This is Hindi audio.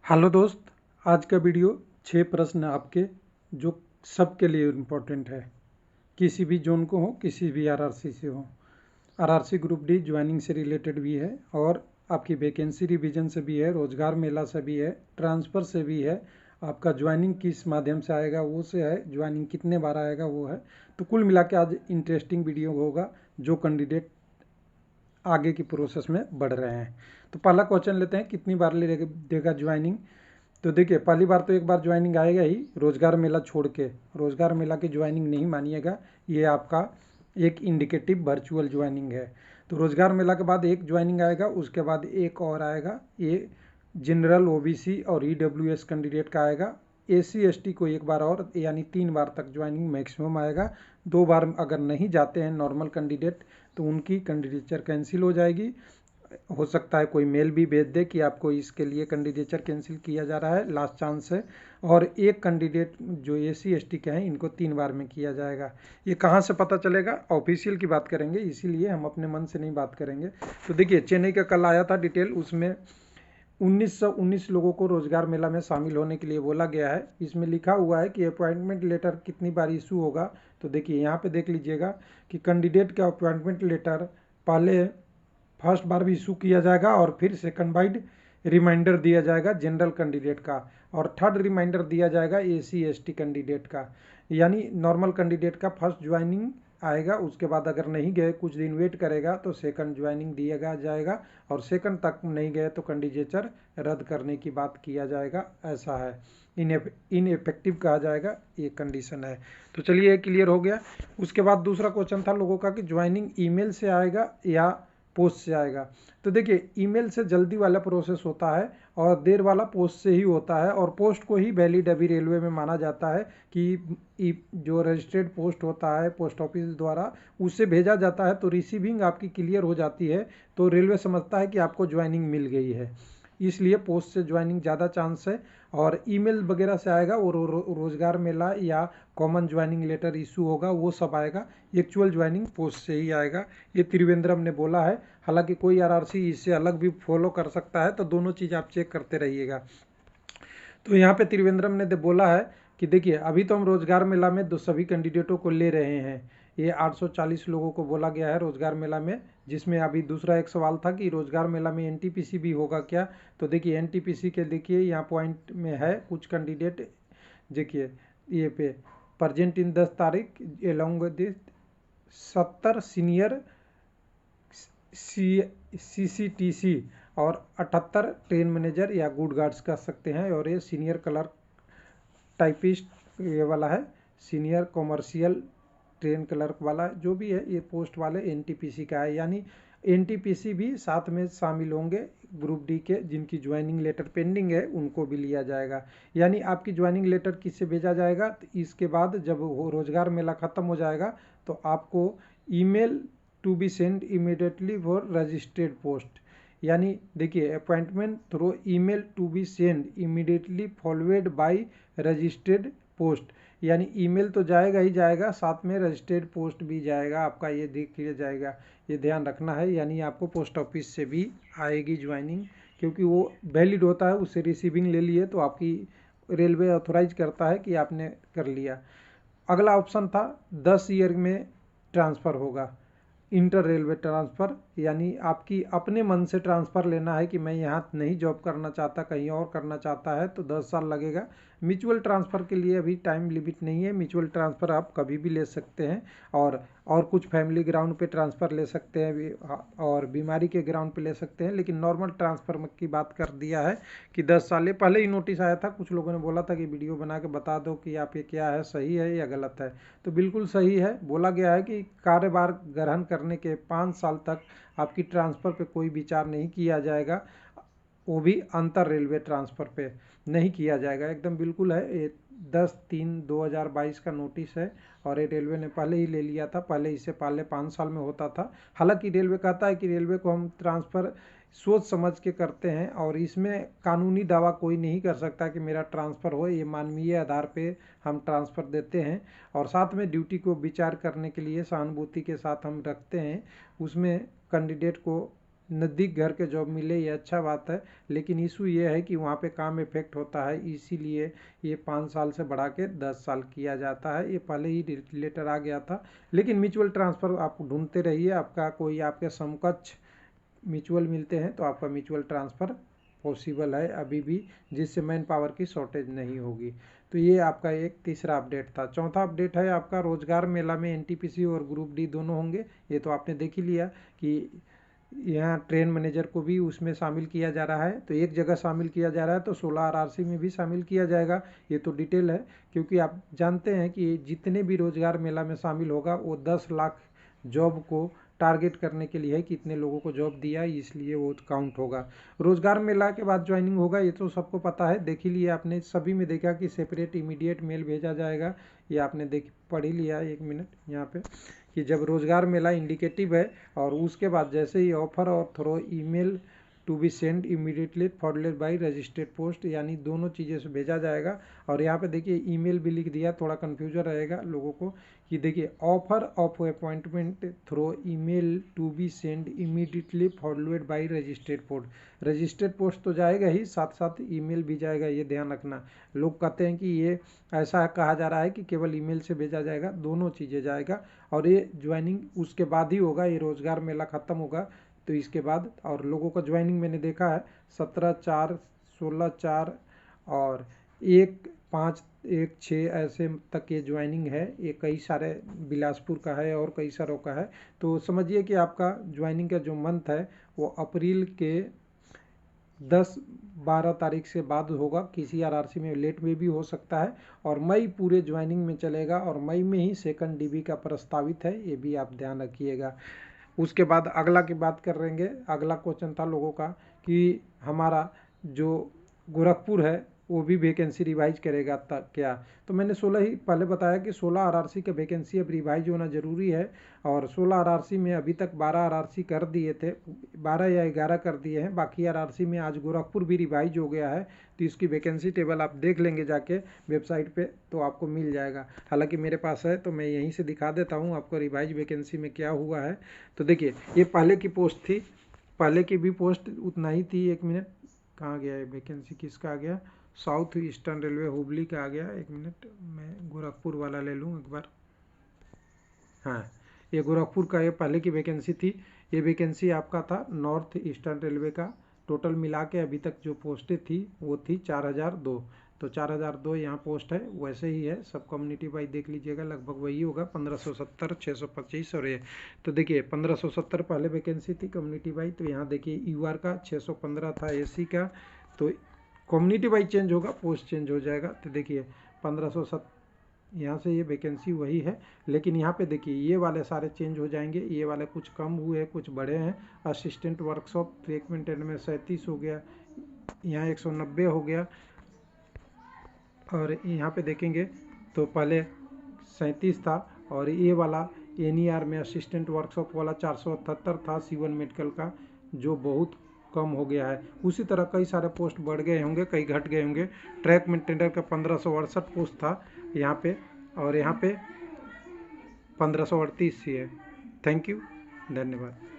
हेलो दोस्त, आज का वीडियो 6 प्रश्न आपके जो सबके लिए इम्पोर्टेंट है। किसी भी जोन को हो, किसी भी आरआरसी से हो। आरआरसी ग्रुप डी ज्वाइनिंग से रिलेटेड भी है और आपकी वैकेंसी रिवीजन से भी है, रोजगार मेला से भी है, ट्रांसफ़र से भी है, आपका ज्वाइनिंग किस माध्यम से आएगा वो से है, ज्वाइनिंग कितने बार आएगा वो है। तो कुल मिला के आज इंटरेस्टिंग वीडियो होगा जो कैंडिडेट आगे की प्रोसेस में बढ़ रहे हैं। तो पहला क्वेश्चन लेते हैं, कितनी बार ले देगा ज्वाइनिंग। तो देखिए, पहली बार तो एक बार ज्वाइनिंग आएगा ही, रोजगार मेला छोड़ के। रोजगार मेला की ज्वाइनिंग नहीं मानिएगा, ये आपका एक इंडिकेटिव वर्चुअल ज्वाइनिंग है। तो रोजगार मेला के बाद एक ज्वाइनिंग आएगा, उसके बाद एक और आएगा, ये जनरल ओबीसी और ईडब्ल्यूएस कैंडिडेट का आएगा। एसी एसटी को एक बार और, यानी 3 बार तक ज्वाइनिंग मैक्सिमम आएगा। 2 बार अगर नहीं जाते हैं नॉर्मल कैंडिडेट तो उनकी कैंडिडेचर कैंसिल हो जाएगी। हो सकता है कोई मेल भी भेज दे कि आपको इसके लिए कैंडिडेचर कैंसिल किया जा रहा है, लास्ट चांस है। और एक कैंडिडेट जो एसी एसटी के हैं, इनको 3 बार में किया जाएगा। ये कहाँ से पता चलेगा? ऑफिशियल की बात करेंगे, इसीलिए हम अपने मन से नहीं बात करेंगे। तो देखिए, चेन्नई का कल आया था डिटेल, उसमें 1919 लोगों को रोजगार मेला में शामिल होने के लिए बोला गया है। इसमें लिखा हुआ है कि अपॉइंटमेंट लेटर कितनी बार इशू होगा। तो देखिए, यहाँ पे देख लीजिएगा कि कैंडिडेट का अपॉइंटमेंट लेटर पहले फर्स्ट बार भी इशू किया जाएगा और फिर सेकंड बाइट रिमाइंडर दिया जाएगा जनरल कैंडिडेट का, और थर्ड रिमाइंडर दिया जाएगा एसी एसटी कैंडिडेट का। यानी नॉर्मल कैंडिडेट का फर्स्ट ज्वाइनिंग आएगा, उसके बाद अगर नहीं गए, कुछ दिन वेट करेगा तो सेकंड ज्वाइनिंग दिया जाएगा, और सेकंड तक नहीं गए तो कैंडिडेचर रद्द करने की बात किया जाएगा। ऐसा है, इनइफेक्टिव कहा जाएगा, ये कंडीशन है। तो चलिए, ये क्लियर हो गया। उसके बाद दूसरा क्वेश्चन था लोगों का कि ज्वाइनिंग ईमेल से आएगा या पोस्ट से आएगा। तो देखिए, ईमेल से जल्दी वाला प्रोसेस होता है और देर वाला पोस्ट से ही होता है, और पोस्ट को ही वैलिड अभी रेलवे में माना जाता है कि जो रजिस्टर्ड पोस्ट होता है पोस्ट ऑफिस द्वारा, उससे भेजा जाता है तो रिसीविंग आपकी क्लियर हो जाती है, तो रेलवे समझता है कि आपको ज्वाइनिंग मिल गई है। इसलिए पोस्ट से ज्वाइनिंग ज़्यादा चांस है। और ईमेल वगैरह से आएगा वो रोजगार मेला या कॉमन ज्वाइनिंग लेटर इशू होगा, वो सब आएगा। एक्चुअल ज्वाइनिंग पोस्ट से ही आएगा, ये त्रिवेंद्रम ने बोला है। हालांकि कोई आरआरसी इससे अलग भी फॉलो कर सकता है, तो दोनों चीज़ आप चेक करते रहिएगा। तो यहाँ पे त्रिवेंद्रम ने बोला है कि देखिए, अभी तो हम रोजगार मेला में सभी कैंडिडेटों को ले रहे हैं। ये 840 लोगों को बोला गया है रोजगार मेला में, जिसमें अभी दूसरा एक सवाल था कि रोजगार मेला में एनटीपीसी भी होगा क्या। तो देखिए, एनटीपीसी के देखिए यहाँ पॉइंट में है कुछ कैंडिडेट। देखिए, ये पे प्रजेंट इन 10 तारीख एलोंग विद 70 सीनियर सीसीटीसी और 78 ट्रेन मैनेजर या गुड गार्ड्स कर सकते हैं। और ये सीनियर क्लर्क टाइपिस्ट ये वाला है, सीनियर कॉमर्शियल ट्रेन क्लर्क वाला जो भी है, ये पोस्ट वाले एनटीपीसी का है। यानी एनटीपीसी भी साथ में शामिल होंगे ग्रुप डी के, जिनकी ज्वाइनिंग लेटर पेंडिंग है उनको भी लिया जाएगा। यानी आपकी ज्वाइनिंग लेटर किससे भेजा जाएगा? तो इसके बाद जब वो रोजगार मेला ख़त्म हो जाएगा तो आपको email to be send immediately for registered post. यानी देखिए, appointment through email to be send immediately followed by registered post. यानी ईमेल तो जाएगा ही जाएगा, साथ में रजिस्टर्ड पोस्ट भी जाएगा आपका, ये देख लिया जाएगा, ये ध्यान रखना है। यानी आपको पोस्ट ऑफिस से भी आएगी ज्वाइनिंग, क्योंकि वो वैलिड होता है, उससे रिसीविंग ले लिए तो आपकी रेलवे ऑथोराइज करता है कि आपने कर लिया। अगला ऑप्शन था 10 ईयर में ट्रांसफ़र होगा, इंटर रेलवे ट्रांसफ़र। यानी आपकी अपने मन से ट्रांसफ़र लेना है कि मैं यहाँ नहीं जॉब करना चाहता, कहीं और करना चाहता है, तो 10 साल लगेगा। म्यूचुअल ट्रांसफ़र के लिए अभी टाइम लिमिट नहीं है, म्यूचुअल ट्रांसफ़र आप कभी भी ले सकते हैं। और कुछ फैमिली ग्राउंड पे ट्रांसफ़र ले सकते हैं और बीमारी के ग्राउंड पे ले सकते हैं, लेकिन नॉर्मल ट्रांसफ़र की बात कर दिया है कि 10 साल। पहले ही नोटिस आया था, कुछ लोगों ने बोला था कि वीडियो बना के बता दो कि आप ये क्या है, सही है या गलत है। तो बिल्कुल सही है। बोला गया है कि कार्यभार ग्रहण करने के 5 साल तक आपकी ट्रांसफ़र पे कोई विचार नहीं किया जाएगा, वो भी अंतर रेलवे ट्रांसफ़र पे नहीं किया जाएगा, एकदम बिल्कुल है। ये 10/3/2022 का नोटिस है और ये रेलवे ने पहले ही ले लिया था, पहले इससे पहले 5 साल में होता था। हालांकि रेलवे कहता है कि रेलवे को हम ट्रांसफ़र सोच समझ के करते हैं, और इसमें कानूनी दावा कोई नहीं कर सकता कि मेरा ट्रांसफ़र हो, ये मानवीय आधार पे हम ट्रांसफ़र देते हैं। और साथ में ड्यूटी को विचार करने के लिए सहानुभूति के साथ हम रखते हैं, उसमें कैंडिडेट को नज़दीक घर के जॉब मिले, ये अच्छा बात है, लेकिन इशू ये है कि वहाँ पे काम इफेक्ट होता है, इसीलिए ये 5 साल से बढ़ा के 10 साल किया जाता है। ये पहले ही लेटर आ गया था। लेकिन म्यूचुअल ट्रांसफ़र आप ढूंढते रहिए, आपका कोई आपके समकक्ष म्यूचुअल मिलते हैं तो आपका म्यूचुअल ट्रांसफ़र पॉसिबल है अभी भी, जिससे मैन पावर की शॉर्टेज नहीं होगी। तो ये आपका एक तीसरा अपडेट था। चौथा अपडेट है आपका रोजगार मेला में एनटीपीसी और ग्रुप डी दोनों होंगे। ये तो आपने देख ही लिया कि यहाँ ट्रेन मैनेजर को भी उसमें शामिल किया जा रहा है। तो एक जगह शामिल किया जा रहा है तो 16 आरआरसी में भी शामिल किया जाएगा। ये तो डिटेल है, क्योंकि आप जानते हैं कि जितने भी रोजगार मेला में शामिल होगा वो 10 लाख जॉब को टारगेट करने के लिए है, कितने लोगों को जॉब दिया, इसलिए वो काउंट होगा। रोजगार मेला के बाद ज्वाइनिंग होगा, ये तो सबको पता है, देख ही लिया आपने, सभी में देखा कि सेपरेट इमीडिएट मेल भेजा जाएगा। ये आपने देख पढ़ ही लिया। 1 मिनट यहाँ पे कि जब रोजगार मेला इंडिकेटिव है और उसके बाद जैसे ही ऑफर और through email to be send immediately forwarded by registered post, यानी दोनों चीज़ें से भेजा जाएगा। और यहाँ पे देखिए ईमेल भी लिख दिया, थोड़ा कन्फ्यूजन रहेगा लोगों को कि देखिए offer of appointment through email to be send immediately forwarded by registered post. Registered post तो जाएगा ही, साथ साथ ईमेल भी जाएगा, ये ध्यान रखना। लोग कहते हैं कि ये ऐसा कहा जा रहा है कि केवल ईमेल से भेजा जाएगा, दोनों चीज़ें जाएगा। और ये ज्वाइनिंग उसके बाद ही होगा, ये रोजगार मेला ख़त्म होगा तो इसके बाद। और लोगों का ज्वाइनिंग मैंने देखा है 17/4, 16/4 और 1/5, 1/6 तक ये ज्वाइनिंग है। ये कई सारे बिलासपुर का है और कई सारों का है। तो समझिए कि आपका ज्वाइनिंग का जो मंथ है वो अप्रैल के 10-12 तारीख से बाद होगा। किसी आरआरसी में लेट में भी हो सकता है, और मई पूरे ज्वाइनिंग में चलेगा और मई में ही सेकंड डीबी का प्रस्तावित है, ये भी आप ध्यान रखिएगा। उसके बाद अगला की बात कर लेंगे। अगला क्वेश्चन था लोगों का कि हमारा जो गोरखपुर है वो भी वैकेंसी रिवाइज करेगा क्या। तो मैंने 16 ही पहले बताया कि 16 आरआरसी का वैकेंसी अब रिवाइज होना ज़रूरी है। और 16 आरआरसी में अभी तक 12 आरआरसी कर दिए थे, 12 या 11 कर दिए हैं, बाकी आरआरसी में आज गोरखपुर भी रिवाइज हो गया है। तो इसकी वैकेंसी टेबल आप देख लेंगे जाके वेबसाइट पे, तो आपको मिल जाएगा। हालांकि मेरे पास है तो मैं यहीं से दिखा देता हूँ आपको रिवाइज वैकेंसी में क्या हुआ है। तो देखिए ये पहले की पोस्ट थी, पहले की भी पोस्ट उतना ही थी। 1 मिनट, कहाँ गया है वैकेंसी, किसका आ गया, साउथ ईस्टर्न रेलवे हुबली का आ गया। 1 मिनट, मैं गोरखपुर वाला ले लूँ एक बार। हाँ, ये गोरखपुर का ये पहले की वैकेंसी थी। ये वैकेंसी आपका था नॉर्थ ईस्टर्न रेलवे का। टोटल मिला के अभी तक जो पोस्टें थी वो थी 4002। तो 4002 यहाँ पोस्ट है, वैसे ही है सब कम्युनिटी वाइज देख लीजिएगा, लगभग वही होगा 1570, 625 और ये। तो देखिए 1570 पहले वैकेंसी थी कम्युनिटी वाइज। तो यहाँ देखिए यूआर का 615 था एसी का। तो कम्युनिटी वाइज चेंज होगा, पोस्ट चेंज हो जाएगा। तो देखिए 1570 यहाँ से ये वैकेंसी वही है, लेकिन यहाँ पे देखिए ये वाले सारे चेंज हो जाएंगे। ये वाले कुछ कम हुए कुछ बढ़े हैं। असिस्टेंट वर्कशॉप ट्रीटमेंट एंड में 37 हो गया, यहाँ 190 हो गया। और यहाँ पे देखेंगे तो पहले 37 था, और ये वाला एनईआर में असिस्टेंट वर्कशॉप वाला 478 था सीवन मेडिकल का, जो बहुत कम हो गया है। उसी तरह कई सारे पोस्ट बढ़ गए होंगे, कई घट गए होंगे। ट्रैक मेंटेनर का 1568 पोस्ट था यहाँ पे, और यहाँ पे 1538 ही है। थैंक यू, धन्यवाद।